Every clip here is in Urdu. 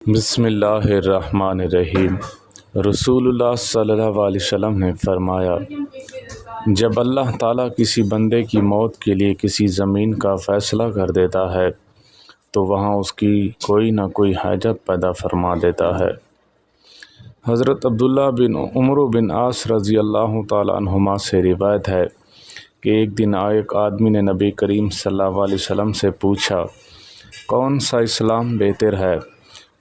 بسم اللہ الرحمن الرحیم۔ رسول اللہ صلی اللہ علیہ وسلم نے فرمایا، جب اللہ تعالیٰ کسی بندے کی موت کے لیے کسی زمین کا فیصلہ کر دیتا ہے تو وہاں اس کی کوئی نہ کوئی حاجت پیدا فرما دیتا ہے۔ حضرت عبداللہ بن عمرو بن عاص رضی اللہ تعالیٰ عنہما سے روایت ہے کہ ایک دن ایک آدمی نے نبی کریم صلی اللہ علیہ وسلم سے پوچھا، کون سا اسلام بہتر ہے؟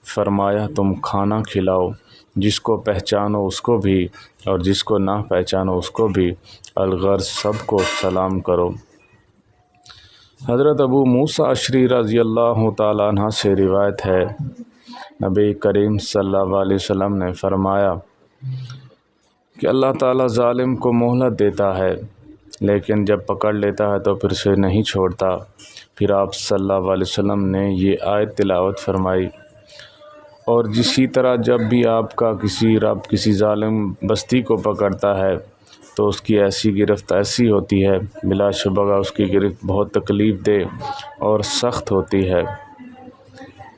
فرمایا، تم کھانا کھلاؤ، جس کو پہچانو اس کو بھی اور جس کو نہ پہچانو اس کو بھی، الغرض سب کو سلام کرو۔ حضرت ابو موسیٰ اشعری رضی اللہ تعالیٰ عنہ سے روایت ہے، نبی کریم صلی اللہ علیہ وسلم نے فرمایا کہ اللہ تعالیٰ ظالم کو مہلت دیتا ہے لیکن جب پکڑ لیتا ہے تو پھر اسے نہیں چھوڑتا۔ پھر آپ صلی اللہ علیہ وسلم نے یہ آیت تلاوت فرمائی، اور اسی طرح جب بھی آپ کا کسی رب کسی ظالم بستی کو پکڑتا ہے تو اس کی ایسی گرفت ایسی ہوتی ہے، بلا شبہ اس کی گرفت بہت تکلیف دہ اور سخت ہوتی ہے۔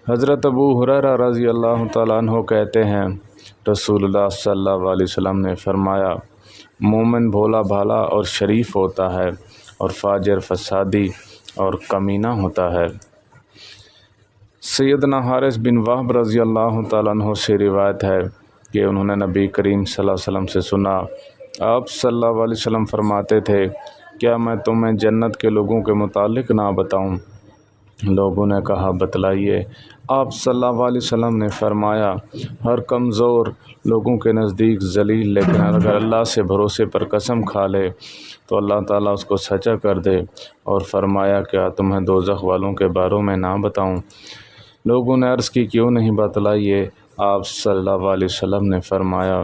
حضرت ابو ہریرہ رضی اللہ تعالیٰ عنہ کہتے ہیں، رسول اللہ صلی اللہ علیہ وسلم نے فرمایا، مومن بھولا بھالا اور شریف ہوتا ہے اور فاجر فسادی اور کمینہ ہوتا ہے۔ سیدنا حارث بن وہب رضی اللہ تعالیٰ عنہ سے روایت ہے کہ انہوں نے نبی کریم صلی اللہ علیہ وسلم سے سنا، آپ صلی اللہ علیہ وسلم فرماتے تھے، کیا میں تمہیں جنت کے لوگوں کے متعلق نہ بتاؤں؟ لوگوں نے کہا، بتلائیے۔ آپ صلی اللہ علیہ وسلم نے فرمایا، ہر کمزور لوگوں کے نزدیک ذلیل لیکن اگر اللہ سے بھروسے پر قسم کھا لے تو اللہ تعالیٰ اس کو سچا کر دے، اور فرمایا، کیا تمہیں دوزخ والوں کے بارے میں نہ بتاؤں؟ لوگوں نے عرض کی، کیوں نہیں، بتلائیے۔ آپ صلی اللہ علیہ وسلم نے فرمایا،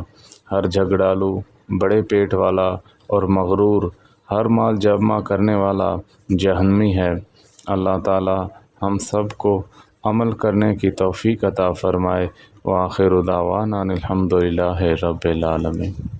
ہر جھگڑالو، بڑے پیٹ والا اور مغرور، ہر مال جمع کرنے والا جہنمی ہے۔ اللہ تعالی ہم سب کو عمل کرنے کی توفیق عطا فرمائے۔ وآخر دعوانا الحمد للہ رب العالمین۔